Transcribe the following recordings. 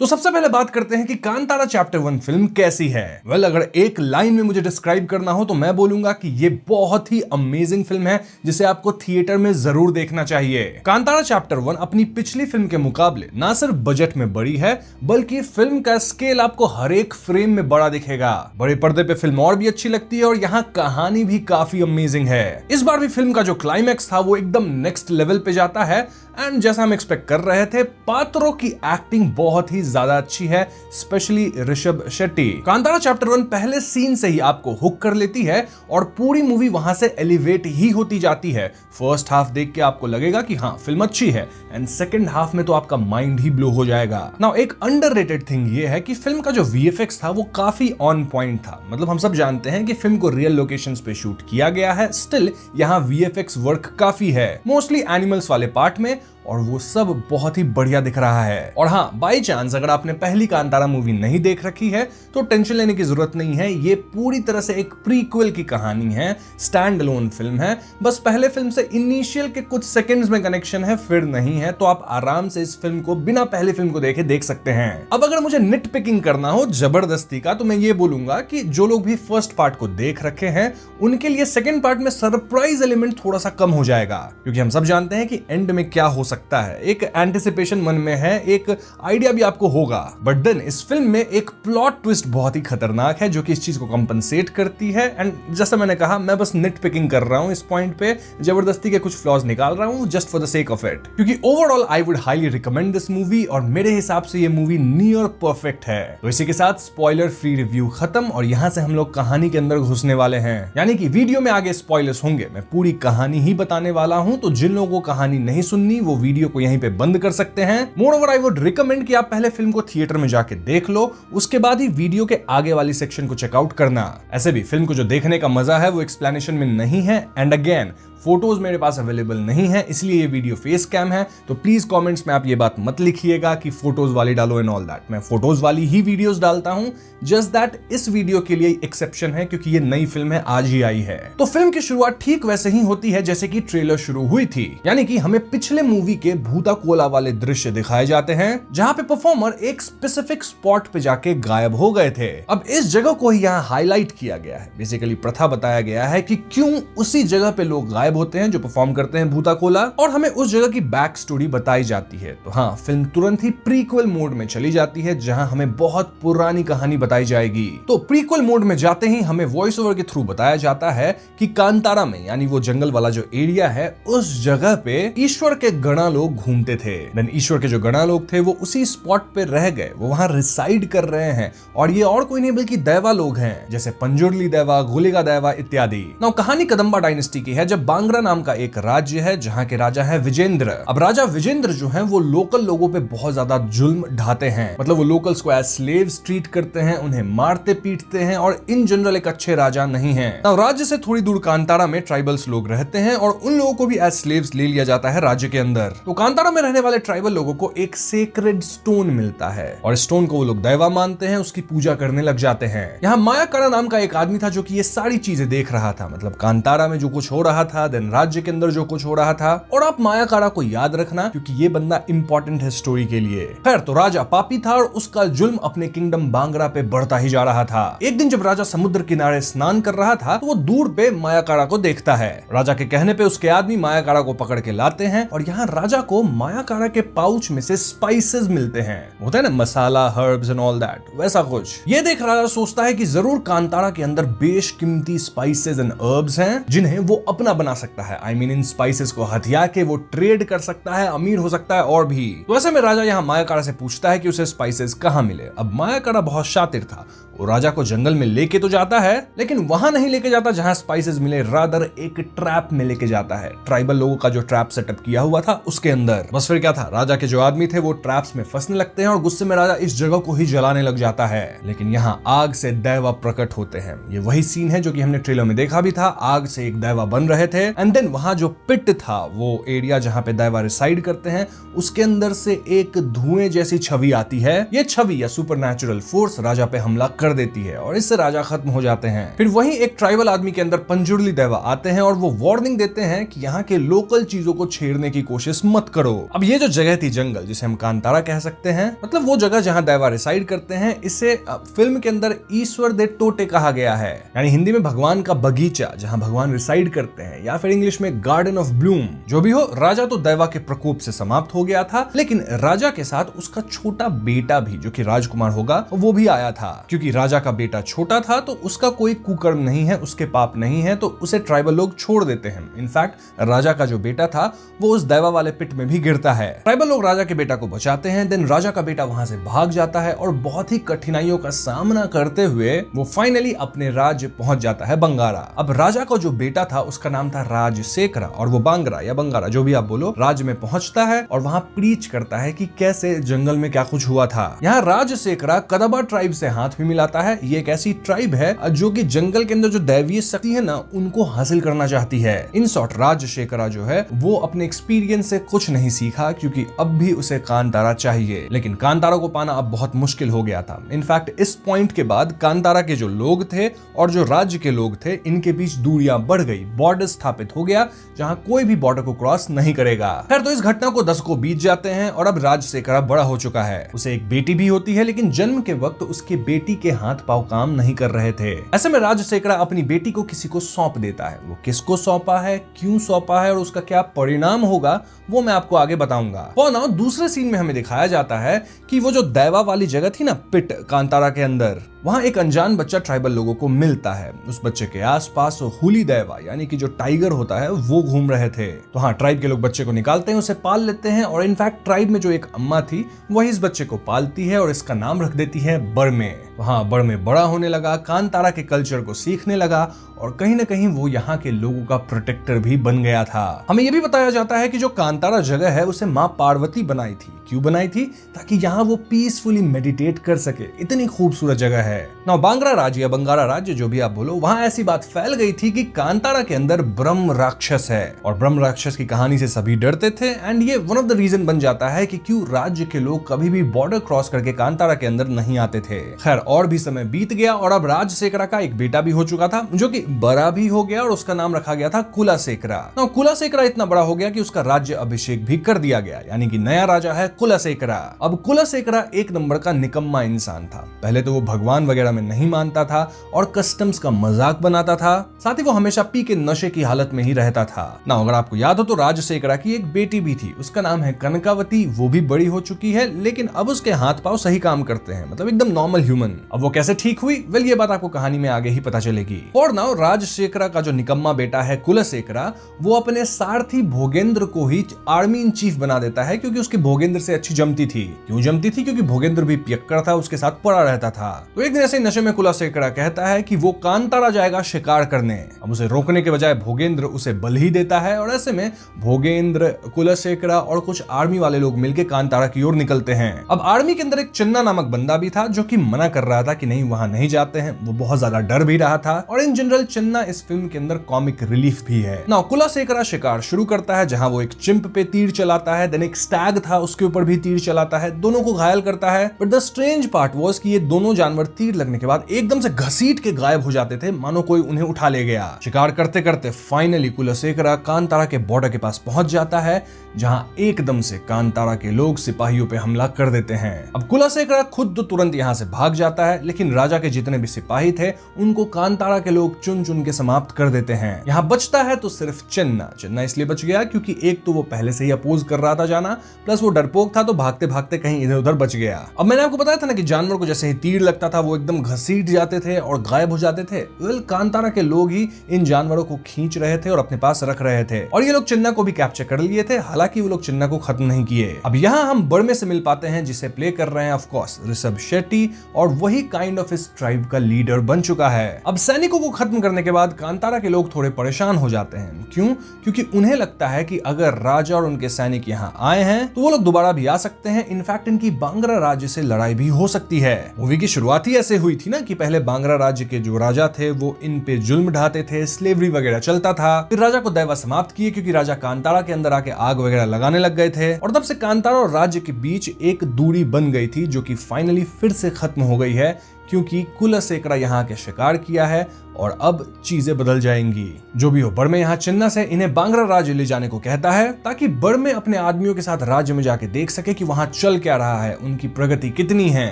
तो सबसे पहले बात करते हैं कि कांतारा चैप्टर 1 फिल्म कैसी है। अगर एक लाइन में मुझे डिस्क्राइब करना हो तो मैं बोलूंगा कि ये बहुत ही अमेजिंग फिल्म है जिसे आपको थिएटर में जरूर देखना चाहिए। कांतारा चैप्टर 1 अपनी पिछली फिल्म के मुकाबले ना सिर्फ बजट में बड़ी है बल्कि फिल्म का स्केल आपको हर एक फ्रेम में बड़ा दिखेगा। बड़े पर्दे पे फिल्म और भी अच्छी लगती है और यहाँ कहानी भी काफी अमेजिंग है। इस बार भी फिल्म का जो क्लाइमैक्स था वो एकदम नेक्स्ट लेवल पे जाता है एंड जैसा हम एक्सपेक्ट कर रहे थे पात्रों की एक्टिंग बहुत ही ज्यादा अच्छी है, स्पेशली ऋषभ शेट्टी। कांतारा चैप्टर 1 पहले सीन से ही आपको हुक कर लेती है और पूरी मूवी वहां से एलिवेट ही होती जाती है। फर्स्ट हाफ देख के आपको लगेगा कि हाँ फिल्म अच्छी है एंड सेकंड हाफ में तो आपका माइंड ही ब्लो हो जाएगा। नाउ एक अंडररेटेड थिंग ये है कि फिल्म का जो वीएफएक्स था वो काफी ऑन पॉइंट था। मतलब हम सब जानते हैं कि फिल्म को रियल लोकेशंस पे शूट किया गया है, स्टिल यहाँ वीएफएक्स वर्क काफी है, मोस्टली एनिमल्स वाले पार्ट में, और वो सब बहुत ही बढ़िया दिख रहा है। और हाँ, बाय चांस अगर आपने पहली कांतारा मूवी नहीं देख रखी है तो टेंशन लेने की जरूरत नहीं है। ये पूरी तरह से एक प्रीक्वल की कहानी है, स्टैंड अलोन फिल्म है। बस पहले फिल्म से इनिशियल के कुछ सेकंड्स में कनेक्शन है, फिर नहीं है, तो आप आराम से इस फिल्म को बिना पहली फिल्म को देखे देख सकते हैं। अब अगर मुझे निट पिकिंग करना हो जबरदस्ती का तो मैं ये बोलूंगा कि जो लोग भी फर्स्ट पार्ट को देख रखे हैं उनके लिए सेकेंड पार्ट में सरप्राइज एलिमेंट थोड़ा सा कम हो जाएगा, क्योंकि हम सब जानते हैं कि एंड में क्या हो सकता है। एक एंटिसिपेशन मन में है, एक आइडिया भी आपको होगा, बट देन इस फिल्म में एक प्लॉट ट्विस्ट बहुत ही खतरनाक है जो कि इस चीज को कंपनसेट करती है। एंड जैसा मैंने कहा, मैं बस निट पिकिंग कर रहा हूं इस पॉइंट पे, जबरदस्ती के कुछ फ्लॉज निकाल रहा हूं just for the sake of it, क्योंकि overall I would highly recommend this movie और मेरे हिसाब से ये मूवी नियर परफेक्ट है। तो इसी के साथ स्पॉइलर फ्री रिव्यू खत्म और यहां से हम लोग कहानी के अंदर घुसने वाले हैं। यानी कि वीडियो में आगे स्पॉयलर्स होंगे, मैं पूरी कहानी ही बताने वाला हूं, तो जिन लोगों को कहानी नहीं सुननी वो वीडियो को यहीं पे बंद कर सकते हैं। मोरओवर आई वुड रिकमेंड कि आप पहले फिल्म को थिएटर में जाके देख लो, उसके बाद ही वीडियो के आगे वाली सेक्शन को चेकआउट करना। ऐसे भी फिल्म को जो देखने का मजा है वो एक्सप्लेनेशन में नहीं है, एंड अगेन फोटोज मेरे पास अवेलेबल नहीं है, इसलिए ये वीडियो फेस कैम है। तो प्लीज कमेंट्स में आप ये बात मत लिखिएगा कि फोटोज वाली डालो एंड ऑल दैट। मैं फोटोज वाली ही वीडियोस डालता हूं, जस्ट दैट इस वीडियो के लिए एक्सेप्शन है क्योंकि ये नई फिल्म है, आज ही आई है। तो फिल्म की शुरुआत ठीक वैसे ही होती है जैसे कि ट्रेलर शुरू हुई थी, यानी कि हमें पिछले मूवी के भूता कोला वाले दृश्य दिखाए जाते हैं जहां पे परफॉर्मर एक स्पेसिफिक स्पॉट पे जाके गायब हो गए थे। अब इस जगह को ही यहाँ हाईलाइट किया गया है, बेसिकली प्रथा बताया गया है कि क्यों उसी जगह पे लोग गायब होते हैं जो परफॉर्म करते हैं भूता कोला, और हमें उस जगह की बैक स्टोरी बताई जाती है। तो हाँ, फिल्म तुरंत ही प्रीक्वल मोड में चली जाती है जहां हमें बहुत पुरानी कहानी बताई जाएगी। तो प्रीक्वल मोड में जाते ही हमें वॉइस ओवर के थ्रू बताया जाता है कि कांतारा में, यानी वो जंगल वाला जो एरिया है, उस जगह पे ईश्वर के गणा लोग घूमते थे। देन ईश्वर के जो गणा लोग थे वो उसी स्पॉट पे रह गए, वो वहां रिसाइड कर रहे हैं, और ये और कोई नहीं बल्कि दैवा लोग हैं, जैसे पंजुर्ली दैवा, गुलिका दैवा इत्यादि। नाउ कहानी कदंबा डायनेस्टी की है, जब बांग्रा नाम का एक राज्य है जहां के राजा है विजेंद्र। अब राजा विजेंद्र जो है वो लोकल लोगों पे बहुत ज्यादा जुल्म ढाते हैं, मतलब वो लोकल्स को एज स्लेव्स ट्रीट करते हैं, उन्हें मारते पीटते हैं और इन जनरल एक अच्छे राजा नहीं है। नाउ राज्य से थोड़ी दूर कांतारा में ट्राइबल्स लोग रहते हैं और उन लोगों को भी एज स्लेव्स ले लिया जाता है राज्य के अंदर। तो कांतारा में रहने वाले ट्राइबल लोगों को एक सेक्रेड स्टोन मिलता है और स्टोन को वो लोग दैवा मानते हैं, उसकी पूजा करने लग जाते हैं। यहाँ मायाकाड़ा नाम का एक आदमी था जो कि ये सारी चीजें देख रहा था, मतलब कांतारा में जो कुछ हो रहा था, देन राज्य के अंदर जो कुछ हो रहा था। और आप मायाकाड़ा को याद रखना क्योंकि ये बंदा इंपॉर्टेंट है स्टोरी के लिए। खैर, तो राजा पापी था और उसका जुल्म अपने किंगडम बांग्रा पे बढ़ता ही जा रहा था। एक दिन जब राजा समुद्र किनारे स्नान कर रहा था तो वो दूर पे मायाकाड़ा को देखता है। राजा के कहने पे उसके आदमी मायाकाड़ा को पकड़ के लाते हैं और यहाँ राजा को मायाकाड़ा के पाउच में से स्पाइसेस मिलते हैं, होता है ना मसाला, हर्ब्स एंड ऑल दैट, वैसा कुछ। ये देख राजा सोचता है कि जरूर कांतारा के अंदर बेशकीमती स्पाइसेस एंड हर्ब्स हैं जिन्हें वो अपना बना सकता है। आई मीन इन स्पाइसेस को हथिया के वो ट्रेड कर सकता है, अमीर हो सकता है और भी। तो ऐसे में राजा यहाँ मायाकाड़ा से पूछता है कि उसे स्पाइसेस कहाँ मिले। अब मायाकाड़ा बहुत शातिर था, वो राजा को जंगल में लेके तो जाता है लेकिन वहां नहीं लेके जाता जहां स्पाइसेस मिले, रादर एक ट्रैप में लेके जाता है, ट्राइबल लोगों का जो ट्रैप सेटअप किया हुआ था उसके अंदर। बस फिर क्या था, राजा के जो आदमी थे वो ट्रैप्स में फंसने लगते हैं और गुस्से में राजा इस जगह को ही जलाने लग जाता है। लेकिन यहाँ आग से दैवा प्रकट होते हैं। ये वही सीन है जो कि हमने ट्रेलर में देखा भी था, आग से एक दैवा बन रहे थे एंड देन वहां जो पिट था, वो एरिया जहां पे दैवा रिसाइड करते हैं, उसके अंदर से एक धुएं जैसी छवि आती है। ये छवि या सुपरनैचुरल फोर्स राजा पे हमला कर देती है और इससे राजा खत्म हो जाते हैं। फिर वहीं एक ट्राइबल आदमी के अंदर पंजुर्ली दैवा आते हैं और वो वार्निंग देते हैं कि यहाँ के लोकल चीजों को छेड़ने की कोशिश मत करो। अब ये जो जगह थी जंगल, जिसे हम कांतारा कह सकते हैं, मतलब वो जगह जहां दैवा रिसाइड करते हैं, इसे फिल्म के अंदर ईश्वर दे टोटे कहा गया है, यानी हिंदी में भगवान का बगीचा, जहां भगवान रिसाइड करते हैं, या फिर इंग्लिश में गार्डन ऑफ ब्लूम। जो भी हो, राजा तो दैवा के प्रकोप से समाप्त हो गया था, लेकिन राजा के साथ उसका छोटा बेटा भी, जो कि राजकुमार होगा, वो भी आया था। क्योंकि राजा का बेटा छोटा था तो उसका कोई कुकर्म नहीं है, उसके पाप नहीं है, तो उसे ट्राइबल लोग छोड़ देते हैं। इनफैक्ट राजा का जो बेटा था वो उस दैवा वाले पिट में भी गिरता है। ट्राइबल लोग राजा के बेटा को बचाते हैं, देन राजा का बेटा वहां से भाग जाता है और बहुत ही कठिनाइयों का सामना करते हुए वो फाइनली अपने राज्य पहुंच जाता है बंगारा। अब राजा का जो बेटा था उसका नाम था राजशेखरा, और वो बांगरा या बंगारा जो भी आप बोलो, राज्य में पहुंचता है और वहां प्रीच करता है कि कैसे जंगल में क्या कुछ हुआ था। यहाँ राजशेखरा कदबा ट्राइब से हाथ भी मिलाता है। ये एक ऐसी ट्राइब है जो कि जंगल के अंदर जो दैवीय शक्ति है ना, उनको हासिल करना चाहती है। इन शॉर्ट राजशेखरा जो है वो अपने एक्सपीरियंस से कुछ नहीं सीखा, क्योंकि अब भी उसे कांतारा चाहिए, लेकिन कांतारा को पाना अब बहुत मुश्किल हो गया था। इनफैक्ट इस पॉइंट के बाद कांतारा के जो लोग थे और जो राज्य के लोग थे, इनके बीच दूरियां बढ़ गई, बॉर्डर स्थापित हो गया जहां कोई भी बॉर्डर को क्रॉस नहीं करेगा। खैर, तो इस घटना को दशकों बीत जाते हैं और अब राजशेखरा बड़ा हो चुका है। उसे एक बेटी भी होती है, लेकिन जन्म के वक्त उसके बेटी के हाथ पांव काम नहीं कर रहे थे। ऐसे में राजशेखरा अपनी बेटी को किसी को सौंप देता है। वो किसको सौंपा है, क्यों सौंपा है और उसका क्या परिणाम होगा, वो मैं आपको आगे बताऊंगा। और ना दूसरे सीन में हमें दिखाया जाता है कि वो जो दैवा वाली जगह थी ना, पिट कांतारा के अंदर, वहां एक अनजान बच्चा ट्राइबल लोगों को मिलता है। उस बच्चे के आसपास हुली दैवा यानी कि जो टाइगर होता है वो घूम रहे थे। तो हाँ, ट्राइब के लोग बच्चे को निकालते हैं, उसे पाल लेते हैं, और इनफैक्ट ट्राइब में जो एक अम्मा थी वही इस बच्चे को पालती है और इसका नाम रख देती है बड़मे। वहां बड़मे बड़ा होने लगा, कांतारा के कल्चर को सीखने लगा और कहीं ना कहीं वो यहाँ के लोगों का प्रोटेक्टर भी बन गया था। हमें यह भी बताया जाता है कि जो कांतारा जगह है उसे माँ पार्वती बनाई थी। क्यों बनाई थी? ताकि यहाँ वो पीसफुली मेडिटेट कर सके। इतनी खूबसूरत जगह है। ना बांगरा राज्य या बंगारा राज्य जो भी आप बोलो, वहां ऐसी बात फैल गई थी कि कांतारा के अंदर ब्रह्म राक्षस है, और ब्रह्म राक्षस की कहानी से सभी डरते थे। एंड ये वन ऑफ द रीजन बन जाता है कि क्यों राज्य के लोग कभी भी बॉर्डर क्रॉस करके कांतारा के अंदर नहीं आते थे। खैर, और भी समय बीत गया और अब राजशेखरा का एक बेटा भी हो चुका था, जो कि बड़ा भी हो गया, और उसका नाम रखा गया था कुलाशेखरा। कुलाशेखरा इतना बड़ा हो गया कि उसका राज्य अभिषेक भी कर दिया गया, यानी कि नया राजा है कुलाशेखरा। अब कुलाशेखरा एक नंबर का निकम्मा इंसान था। पहले तो वो भगवान वगैरह में नहीं मानता था और कस्टम्स का मजाक बनाता था, साथ ही वो हमेशा पी के नशे की हालत में ही रहता था। ना अगर आपको याद हो तो राजशेखरा की एक बेटी भी थी, उसका नाम है कनकावती। वो भी बड़ी हो चुकी है, लेकिन अब उसके हाथ पांव सही काम करते हैं, मतलब एकदम नॉर्मल ह्यूमन। अब वो कैसे ठीक हुई, वेल ये बात आपको कहानी में आगे ही पता चलेगी। और ना राजशेखरा का जो निकम्मा बेटा है कुलाशेखरा, वो अपने सारथी भोगेंद्र को ही आर्मी इन चीफ बना देता है, क्योंकि उसकी भोगेंद्र से अच्छी जमती थी। क्यों जमती थी? क्योंकि भोगेंद्र भी पियक्कड़ था, उसके साथ पड़ा रहता था। तो एक दिन ऐसे नशे में कुलाशेखरा कहता है कि वो कांतारा जाएगा शिकार करने। अब उसे रोकने के बजाय भोगेंद्र उसे बल ही देता है, और ऐसे में भोगेंद्र, कुलाशेखरा और कुछ आर्मी वाले लोग मिलकर कांतारा की ओर निकलते हैं। अब आर्मी के अंदर एक चन्ना नामक बंदा भी था, जो कि मना कर रहा था कि नहीं, वहां नहीं जाते हैं। वो बहुत ज्यादा डर भी रहा था, और इन जनरल चन्ना इस फिल्म के अंदर कॉमिक रिलीफ भी है। ना कुलाशेखरा शिकार शुरू करता है, जहां वो एक चिंप पे तीर चलाता है, देन एक स्टैग था उसके ऊपर भी तीर चलाता है, दोनों को घायल करता है। But the strange part was कि ये दोनों जानवर तीर लगने के बाद एकदम से घसीट के गायब हो जाते थे, मानो कोई उन्हें उठा ले गया। शिकार करते करते फाइनली कुलाशेखरा कांतारा के बॉर्डर के पास पहुंच जाता है, जहां एकदम से कांतारा के लोग सिपाहियों पे हमला कर देते हैं। अब कुलाशेखरा खुद तो तुरंत यहां से भाग जाता है, लेकिन राजा के जितने भी सिपाही थे उनको कांतारा के लोग चुन चुन के समाप्त कर देते हैं। यहाँ बचता है तो सिर्फ चन्ना। चन्ना इसलिए बच गया क्योंकि एक तो वो पहले से ही अपोज कर रहा था जाना, प्लस वो डरपोक था, तो भागते भागते कहीं इधर उधर बच गया। अब मैंने आपको बताया था ना कि जानवर को जैसे ही तीर लगता था वो एकदम घसीट जाते थे और गायब हो जाते थे। वेल, कांतारा के लोग ही इन जानवरों को खींच रहे थे और अपने पास रख रहे थे, और ये लोग चन्ना को भी कैप्चर कर लिए थे। हालांकि वो लोग चन्ना को खत्म नहीं किए। अब यहाँ हम बड़मे से मिल पाते हैं, जिसे प्ले कर रहे हैं ऑफ कोर्स ऋषभ शेट्टी, और वही काइंड ऑफ इस ट्राइब का लीडर बन चुका है। अब सैनिकों को खत्म करने के बाद कांतारा के लोग थोड़े परेशान हो जाते हैं। क्यों? क्योंकि उन्हें लगता है कि अगर राजा और उनके सैनिक यहाँ आए हैं तो वो लोग दोबारा भी आ सकते हैं। इनफैक्ट इनकी बांग्रा राज्य से लड़ाई भी हो सकती है। मूवी की शुरुआत ही ऐसे हुई थी ना कि पहले बांग्रा राज्य के जो राजा थे वो इन पे जुल्म ढाते थे, स्लेवरी वगैरह चलता था। फिर राजा को दैवा समाप्त किए क्योंकि राजा कांतारा के अंदर आके आग वगैरह लगाने लग गए थे, और तब से कांतारा और राज्य के बीच एक दूरी बन गई थी जो कि फाइनली फिर से खत्म हो गई है क्योंकि कुलशेखरा यहाँ के शिकार किया है और अब चीजें बदल जाएंगी। जो भी हो, बर्मे यहाँ चिन्ना से इन्हें बांग्रा राज्य ले जाने को कहता है ताकि बर्मे अपने आदमियों के साथ राज्य में जाके देख सके कि वहां चल क्या रहा है, उनकी प्रगति कितनी है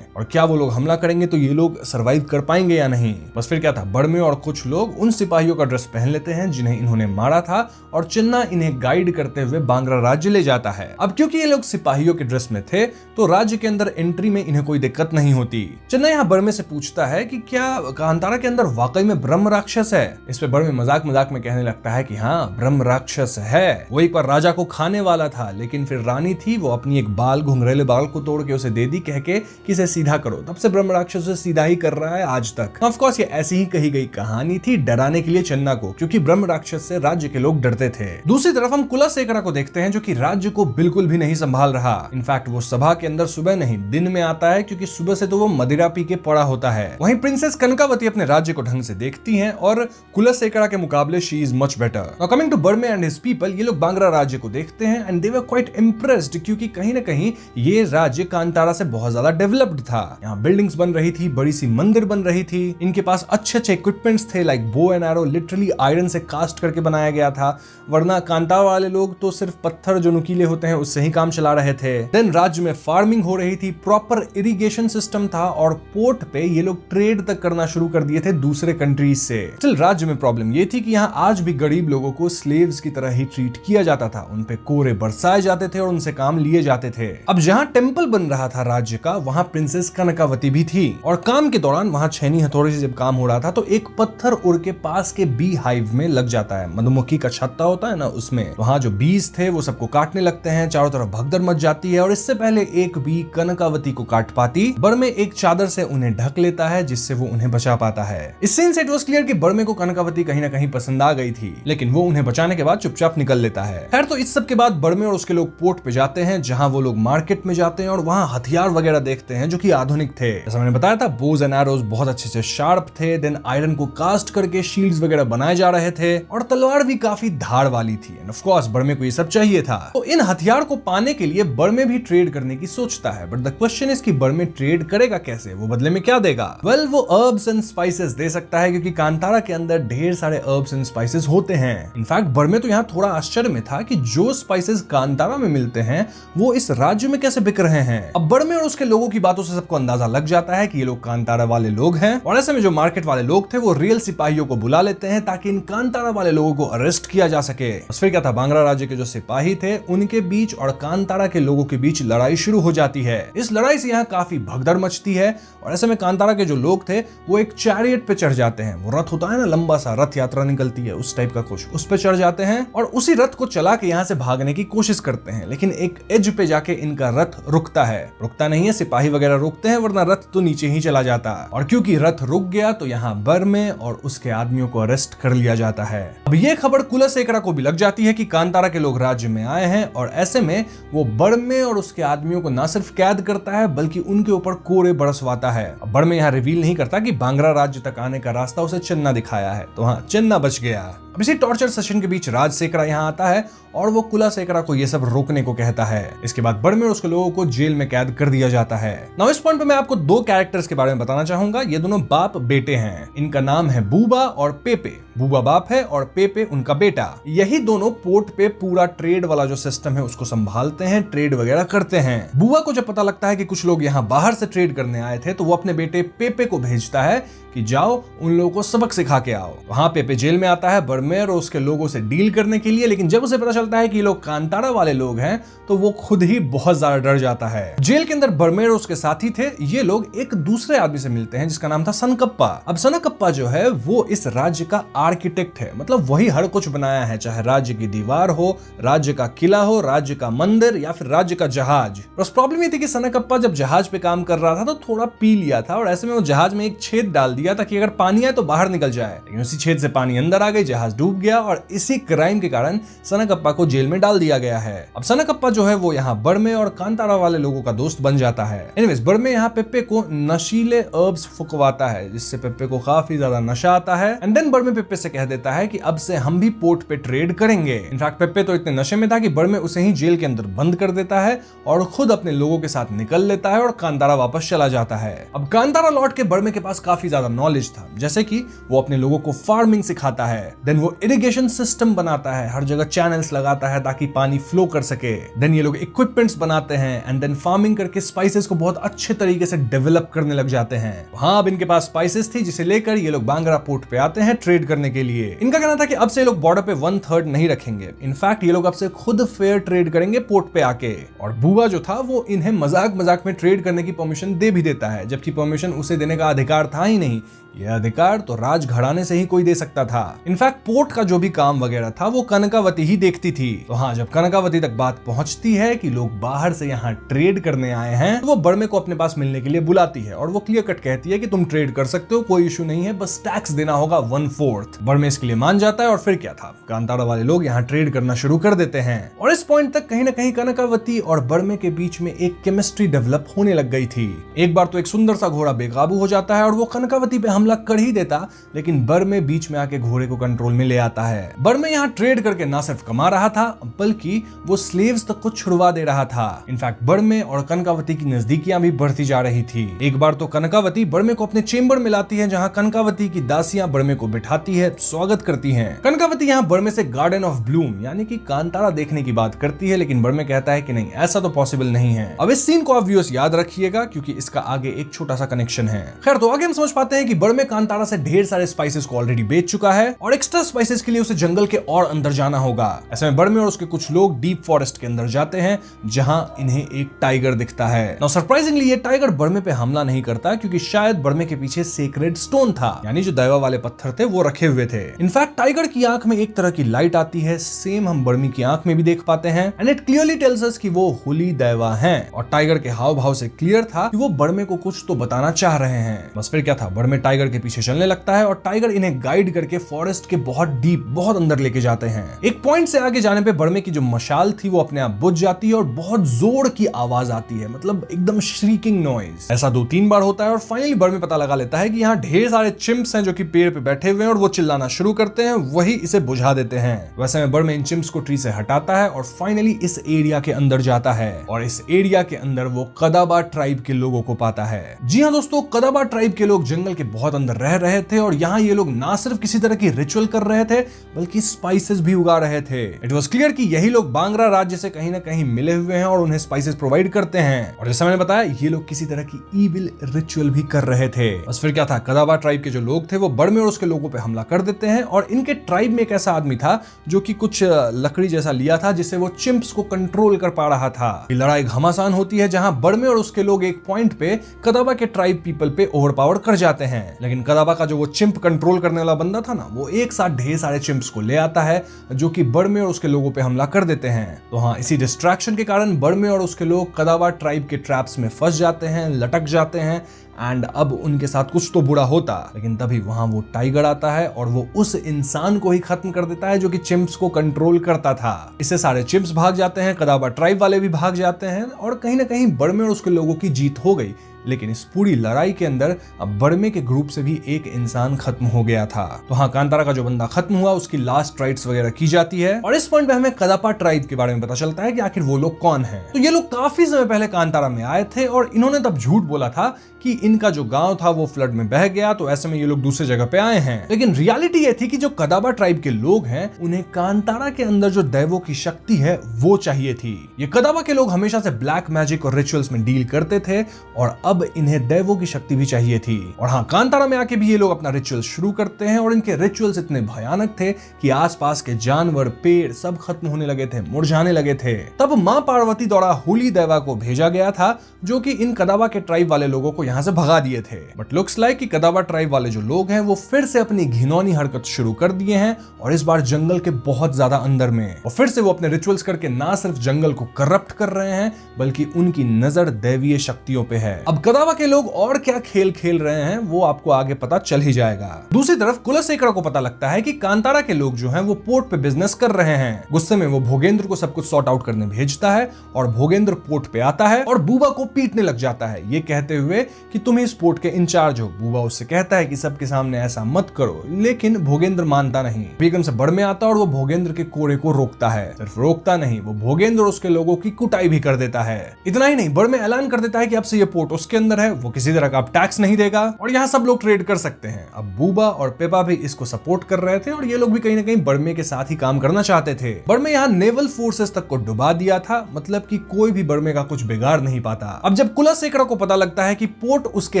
और क्या वो लोग हमला करेंगे तो ये लोग सरवाइव कर पाएंगे या नहीं। बस फिर क्या था, बर्मे और कुछ लोग उन सिपाहियों का ड्रेस पहन लेते हैं जिन्हें इन्होंने मारा था और चिन्ना इन्हें गाइड करते हुए बांग्रा राज्य ले जाता है। अब क्योंकि ये लोग सिपाहियों के ड्रेस में थे तो राज्य के अंदर एंट्री में इन्हें कोई दिक्कत नहीं होती। चिन्ना यहाँ बर्मे से पूछता है कि क्या कांतारा के अंदर वाकई में ब्रह्म राक्षस है। इस पे बर्मे मजाक मजाक में कहने लगता है कि हाँ, ब्रह्म राक्षस है। वो एक बार राजा को खाने वाला था लेकिन फिर रानी थी, वो अपनी एक घुंघरेले बाल को तोड़ के उसे दे दी कह के कि इसे सीधा करो। तब से ब्रह्म राक्षस से सीधा ही कर रहा है आज तक। ऑफ कोर्स ये ऐसी ही कही गई कहानी थी डराने के लिए चिन्ना को, क्योंकि ब्रह्म राक्षस से राज्य के लोग डरते थे। दूसरी तरफ हम कुलशेखरा को देखते हैं जो कि राज्य को बिल्कुल भी नहीं संभाल रहा। इनफैक्ट वो सभा के अंदर सुबह नहीं दिन में आता है क्योंकि सुबह से तो वो मदिरा पी के पड़ा होता है। वहीं प्रिंसेस कनकावती अपने राज्य को ढंग से देखती हैं और कुलशेखरा के मुकाबले she is much better. Now coming to Barme and his people, ये लोग बांग्रा राज्य को देखते हैं and they were quite impressed क्योंकि कहीं ना कहीं ये राज्य कांतारा से बहुत ज्यादा डेवलप्ड था। यहाँ बिल्डिंग्स बन रही थी, बड़ी सी मंदिर बन रही थी, इनके पास अच्छे अच्छे इक्विपमेंट्स थे like bow and arrow, literally iron से कास्ट करके बनाया गया था, वरना कांतारा वाले लोग तो सिर्फ पत्थर जो नुकीले होते हैं उससे ही काम चला रहे थे। देन राज्य में फार्मिंग हो रही थी, प्रॉपर इरिगेशन सिस्टम था और पोर्ट पे ये लोग ट्रेड तक करना शुरू कर दिए थे दूसरे कंट्रीज से। स्टिल राज्य में प्रॉब्लम ये थी कि यहाँ आज भी गरीब लोगों को स्लेव्स की तरह ही ट्रीट किया जाता था, उन पे कोरे बरसाए जाते थे और उनसे काम लिए जाते थे। अब जहाँ टेम्पल बन रहा था राज्य का, वहाँ प्रिंसेस कनकावती भी थी और काम के दौरान वहाँ छैनी हथौड़े से जब काम हो रहा था तो एक पत्थर उड़ के पास के बी हाइव में लग जाता है, मधुमक्खी का छत्ता होता है ना उसमें। वहाँ जो बीज थे वो सबको काटने लगते हैं, चारों तरफ भगदड़ मच जाती है और इससे पहले एक बी कनकावती को काट पाती, बर्मे एक चादर से उन्हें ढक लेता है जिससे वो उन्हें बचा पाता है। इस सीन से इट वाज क्लियर कि बर्मे को कनकावती कहीं ना कहीं पसंद आ गई थी, लेकिन वो उन्हें बचाने के बाद चुपचाप निकल लेता है। खैर तो इस सब के बाद बर्मे और उसके लोग पोर्ट पे जाते हैं जहां वो लोग मार्केट में जाते हैं और वहां हथियार वगैरह देखते हैं जो कि आधुनिक थे। जैसा मैंने बताया था, बोज एंड एरोज बहुत अच्छे से शार्प थे, देन आयरन को कास्ट करके शील्ड्स वगैरह बनाए जा रहे थे और तलवार भी काफी धार वाली थी। एंड ऑफ कोर्स बर्मे को ये सब चाहिए था, तो इन हथियार को पाने के लिए बर्मे भी ट्रेड करने की सोचता है। बट द क्वेश्चन इज कि बर्मे ट्रेड करेगा कैसे, वो बदले में क्या देगा? वेल, वो हर्ब्स एंड स्पाइसेस दे सकता है क्योंकि कांतारा के अंदर ढेर सारे हर्ब्स एंड स्पाइसेस होते हैं। इनफैक्ट बर्मे तो यहाँ थोड़ा आश्चर्य में था कि जो स्पाइसेस कांतारा में मिलते हैं वो इस राज्य में कैसे बिक रहे हैं। अब बर्मे और उसके लोगों की बातों से सबको अंदाजा लग जाता है कि ये लोग कांतारा वाले लोग हैं और ऐसे में जो मार्केट वाले लोग थे वो रियल सिपाहियों को बुला लेते हैं ताकि इन कांतारा वाले लोगों को अरेस्ट किया जा सके। बस फिर क्या था, बांग्रा राज्य के जो सिपाही थे उनके बीच और कांतारा के लोगों के बीच लड़ाई शुरू हो जाती है। इस लड़ाई से यहाँ काफी भगदड़ मचती है और ऐसे में कांतारा के जो लोग थे वो एक चैरियट पे चढ़ जाते हैं। वो रथ होता है ना, लंबा सा रथ यात्रा निकलती है उस टाइप का कुछ, उस पे चढ़ जाते हैं और उसी रथ को चला के यहाँ से भागने की कोशिश करते हैं, लेकिन एक एज पे जाके इनका रथ रुकता है। रुकता नहीं है, सिपाही वगैरह रुकते हैं, वरना रथ तो नीचे ही चला जाता। और क्योंकि रथ रुक गया तो यहाँ बर्मे और उसके आदमियों को अरेस्ट कर लिया जाता है। अब ये खबर कुलशेखरा को भी लग जाती है कि कांतारा के लोग राज्य में आए हैं और ऐसे में वो बर्मे और उसके आदमियों को न सिर्फ कैद करता है बल्कि उनके ऊपर कोरे बरसवाता है। अब बर्मे यहाँ रिवील नहीं करता कि बांग्रा राज्य तक आने का रास्ता उसे चिन्ना दिखाया है, तो हाँ, चिन्ना बच गया। अब इसी टॉर्चर सेशन के बीच राजशेखरा यहाँ आता है और वो कुलशेखरा को ये सब रोकने को कहता है। इसके बाद बर्मे और उसके लोगों को जेल में कैद कर दिया जाता है। नाउ इस पॉइंट पे मैं आपको दो कैरेक्टर्स के बारे में बताना चाहूंगा। ये दोनों बाप बेटे हैं, इनका नाम है बूबा और पेपे। बूबा बाप है और पेपे उनका बेटा। यही दोनों पोर्ट पे पूरा ट्रेड वाला जो सिस्टम है उसको संभालते हैं, ट्रेड वगैरह करते हैं। बूबा को जब पता लगता है कि कुछ लोग यहाँ बाहर से ट्रेड करने आए थे तो वो अपने बेटे पेपे को भेजता है कि जाओ उन लोगों को सबक सिखा के आओ। वहां पेपे जेल में आता है, बर्मे बर्मे और उसके लोगों से डील करने के लिए, लेकिन जब उसे पता चलता है कि ये लोग कांतारा वाले लोग हैं तो वो खुद ही बहुत ज्यादा डर जाता है। जेल के अंदर बर्मे और उसके साथी थे, ये लोग एक दूसरे आदमी से मिलते हैं जिसका नाम था सनकप्पा। अब सनकप्पा जो है वो इस राज्य का आर्किटेक्ट है, मतलब वही हर कुछ बनाया है, चाहे राज्य की दीवार हो, राज्य का किला हो, राज्य का मंदिर या फिर राज्य का जहाज। बस प्रॉब्लम ये थी कि सनकप्पा जब जहाज पे काम कर रहा था तो थोड़ा पी लिया था और ऐसे में वो जहाज में एक छेद डाल दिया ताकि अगर पानी आए तो बाहर निकल जाए, लेकिन उसी छेद से पानी अंदर आ गई, जहाज डूब गया और इसी क्राइम के कारण सनकप्पा को जेल में डाल दिया गया है। अब सनकप्पा जो है वो यहाँ बर्मे और कांतारा वाले लोगों का दोस्त बन जाता है। एनीवेज, बर्मे यहाँ पेप्पे को नशीले हर्ब्स फुकवाता है जिससे पेप्पे को काफी ज्यादा नशा आता है। एंड देन बर्मे पेप्पे से कह देता है कि अब से हम भी पोर्ट पे ट्रेड करेंगे। इनफैक्ट पेप्पे तो इतने नशे में था कि बर्मे उसे ही जेल के अंदर बंद कर देता है और खुद अपने लोगों के साथ निकल लेता है और कांतारा वापस चला जाता है। अब कांतारा लौट के बर्मे के पास काफी ज्यादा नॉलेज था, जैसे कि वो अपने लोगों को फार्मिंग सिखाता है, देन वो इरिगेशन सिस्टम बनाता है, हर जगह चैनल्स लगाता है ताकि पानी फ्लो कर सके, देन ये लोग इक्विपमेंट्स बनाते हैं एंड देन फार्मिंग करके स्पाइसेस को बहुत अच्छे तरीके से डेवलप करने लग जाते हैं। हाँ, अब इनके पास स्पाइसेस थी जिसे लेकर ये लोग बांगरा पोर्ट पे आते हैं ट्रेड करने के लिए। इनका कहना था कि अब से ये लोग बॉर्डर पे 1/3 नहीं रखेंगे, इनफैक्ट ये लोग अब से खुद फेयर ट्रेड करेंगे पोर्ट पे आके। और बुआ जो था वो इन्हें मजाक मजाक में ट्रेड करने की परमिशन दे भी देता है, जबकि परमिशन उसे देने का अधिकार था ही नहीं, यह अधिकार तो राज घराने से ही कोई दे सकता था। इनफैक्ट पोर्ट का जो भी काम वगैरह था वो कनकावती ही देखती थी। तो हाँ, जब कनकावती तक बात पहुंचती है कि लोग बाहर से यहाँ ट्रेड करने आए हैं तो वो बर्मे को अपने पास मिलने के लिए बुलाती है और वो क्लियर कट कहती है कि तुम ट्रेड कर सकते हो, कोई इशू नहीं है, बस टैक्स देना होगा 1/4। बर्मे इसके लिए मान जाता है और फिर क्या था, कांतारा वाले लोग यहाँ ट्रेड करना शुरू कर देते हैं। और इस पॉइंट तक कहीं ना कहीं कनकावती और बर्मे के बीच में एक केमिस्ट्री डेवलप होने लग गई थी। एक बार तो एक सुंदर सा घोड़ा बेकाबू हो जाता है और वो कनकावती पे हमला कर ही देता, लेकिन बर्मे बीच में आके घोड़े को कंट्रोल में ले आता है। बर्मे यहाँ ट्रेड करके ना सिर्फ कमा रहा था बल्कि वो स्लेव्स तक को छुड़वा दे रहा था। इनफैक्ट बर्मे और कनकावती की नजदीकियां भी बढ़ती जा रही थी। एक बार तो कनकावती बर्मे को अपने चेंबर में लाती है जहां कनकावती की दासियां बर्मे को बिठाती है, स्वागत करती हैं। कनकावती यहाँ बर्मे से गार्डन ऑफ ब्लूम यानी कि कांतारा देखने की बात करती है, लेकिन बर्मे कहता है कि नहीं, ऐसा तो पॉसिबल नहीं है। अब इस सीन को आप व्यूअर्स याद रखिएगा क्योंकि इसका आगे एक छोटा सा कनेक्शन है। खैर, तो आगे हम समझ पाते हैं कि बर्मे कांतारा से ढेर सारे स्पाइसेस को ऑलरेडी बेच चुका है और एक्स्ट्रा स्पाइसेस के लिए उसे जंगल के और अंदर जाना होगा। ऐसे में बर्मे और उसके कुछ लोग डीप फॉरेस्ट के अंदर जाते हैं जहां इन्हें एक टाइगर दिखता है। नाउ सरप्राइजिंगली ये टाइगर बर्मे पे हमला नहीं करता क्योंकि शायद बर्मे के पीछे सेक्रेड स्टोन था, यानी जो दैवा वाले पत्थर थे वो रखे हुए थे। इनफैक्ट टाइगर की आंख में एक तरह की लाइट आती है, सेम हम बर्मी की आंख में भी देख पाते हैं and it clearly tells us कि वो होली दैवा हैं। और टाइगर के हाव भाव से क्लियर था कि वो बर्मे को कुछ तो बताना चाह रहे हैं। बस फिर क्या था, बर्मे टाइगर के पीछे चलने लगता है और टाइगर इन्हें गाइड करके फॉरेस्ट के बहुत डीप, बहुत अंदर लेके जाते हैं। एक पॉइंट से आगे जाने पे बर्मे की जो मशाल थी वो अपने आप बुझ जाती है और बहुत जोर की आवाज आती है, मतलब एकदम श्रीकिंग नॉइज। ऐसा 2-3 बार होता है और फाइनली बर्मे पता लगा लेता है कि यहाँ ढेर सारे चिम्प्स हैं जो कि पेड़ पे बैठे हुए हैं और वो चिल्लाना शुरू करते हैं, वही इसे बुझा देते हैं। वैसे में बर्मे इन चिम्प्स को ट्री से हटाता है और फाइनली इस एरिया के अंदर जाता है और इस एरिया के अंदर वो कदाबा ट्राइब के लोगों को पाता है। जी हाँ दोस्तों, कदाबा ट्राइब के लोग जंगल के बहुत अंदर रह रहे थे और यहाँ ये लोग ना सिर्फ किसी तरह की रिचुअल कर रहे थे बल्कि स्पाइसेस भी उगा रहे थे। इट वाज क्लियर कि यही लोग बांगरा राज्य से कहीं ना कहीं मिले हुए हैं और उन्हें स्पाइसेस प्रोवाइड करते हैं। और जैसा मैंने बताया, ये लोग किसी तरह की ईविल रिचुअल भी कर रहे थे। बस फिर क्या था, कदाबा ट्राइब के जो लोग थे वो बर्मे और उसके लोगों पे हमला कर देते हैं और इनके ट्राइब में एक ऐसा आदमी था जो कि कुछ लकड़ी जैसा लिया था जिससे वो चिम्प्स को कंट्रोल कर पा रहा था। ये लड़ाई घमासान होती है जहां बर्मे और उसके लोग एक पॉइंट पे कदाबा के ट्राइब पीपल पे ओवरपावर कर जाते हैं, लेकिन कदाबा का जो वो चिम्प कंट्रोल करने वाला बंदा था ना, वो एक साथ ढेर सारे चिम्प्स को ले आता है जो कि बर्मे और उसके लोगों पे हमला कर देते हैं। तो हाँ, इसी डिस्ट्रैक्शन के कारण बर्मे और उसके लोग कदाबा ट्राइब के ट्रैप्स में फंस जाते हैं, लटक जाते हैं एंड अब उनके साथ कुछ तो बुरा होता। लेकिन तभी वहां वो टाइगर आता है और वो उस इंसान को ही खत्म कर देता है जो कि चिम्प्स को कंट्रोल करता था। इससे सारे चिम्प्स भाग जाते हैं, कदाबा ट्राइब वाले भी भाग जाते हैं और कहीं ना कहीं बर्मे और उसके लोगों की जीत हो गई। लेकिन इस पूरी लड़ाई के अंदर अब बर्मे के ग्रुप से भी एक इंसान खत्म हो गया था। तो हाँ, कांतारा का जो बंदा खत्म हुआ उसकी लास्ट राइट्स वगैरह की जाती है और इस पॉइंट पे हमें कदापा ट्राइब के बारे में पता चलता है कि आखिर वो लोग कौन हैं। तो ये लोग काफी समय पहले कांतारा में आए थे और इन्होंने तब झूठ बोला था कि इनका जो गांव था वो फ्लड में बह गया, तो ऐसे में ये लोग दूसरी जगह पे आए हैं। लेकिन रियलिटी ये थी कि जो कदाबा ट्राइब के लोग हैं उन्हें कांतारा के अंदर जो दैवों की शक्ति है वो चाहिए थी। ये कदाबा के लोग हमेशा से ब्लैक मैजिक और रिचुअल्स में डील करते थे और अब इन्हें दैवों की शक्ति भी चाहिए थी। और हाँ, कांतारा में आके भी ये लोग अपना रिचुअल शुरू करते हैं और इनके रिचुअल्स इतने भयानक थे कि आसपास के जानवर, पेड़ सब खत्म होने लगे थे, मुरझाने लगे थे। तब मां पार्वती द्वारा होली दैवा को भेजा गया था जो कि इन कदाबा के ट्राइब वाले लोगों को यहाँ से भगा दिए थे। बट लुक्स लाइक कि कदाबा ट्राइब वाले जो लोग हैं वो फिर से अपनी घिनौनी हरकत शुरू कर दिए हैं और इस बार जंगल के बहुत ज्यादा अंदर में। और फिर से वो अपने रिचुअल्स करके ना सिर्फ जंगल को करप्ट कर रहे हैं बल्कि उनकी नजर दैवीय शक्तियों पे है। अब कदाबा के लोग और क्या खेल खेल रहे हैं वो आपको आगे पता चल ही जाएगा। दूसरी तरफ कुलशेखरा को पता लगता है कि कांतारा के लोग जो हैं वो पोर्ट पे बिजनेस कर रहे हैं। गुस्से में वो भोगेंद्र को सब कुछ सॉर्ट आउट करने भेजता है और भोगेंद्र पोर्ट पे आता है और बूबा को पीटने लग जाता है, ये कहते हुए कि तुम इस पोर्ट के इंचार्ज हो। बूबा उससे कहता है कि सबके सामने ऐसा मत करो, लेकिन भोगेंद्र मानता नहीं। बेगम से बड़ में आता और वो भोगेंद्र के कोरे को रोकता है। सिर्फ रोकता नहीं, वो भोगेंद्र और उसके लोगों की कुटाई भी कर देता है। इतना ही नहीं, बड़ में ऐलान कर देता है कि अब से ये पोर्ट उसके अंदर है, वो किसी तरह का अब टैक्स नहीं देगा और यहाँ सब लोग ट्रेड कर सकते हैं। अब बूबा और पेपा भी इसको सपोर्ट कर रहे थे और ये लोग भी कहीं ना कहीं बर्मे के साथ ही काम करना चाहते थे। बर्मे यहाँ नेवल फोर्सेस तक को डुबा दिया था, मतलब कि कोई भी बर्मे का कुछ बिगाड़ नहीं पाता। अब जब कुलशेखरा को पता लगता है कि पोर्ट उसके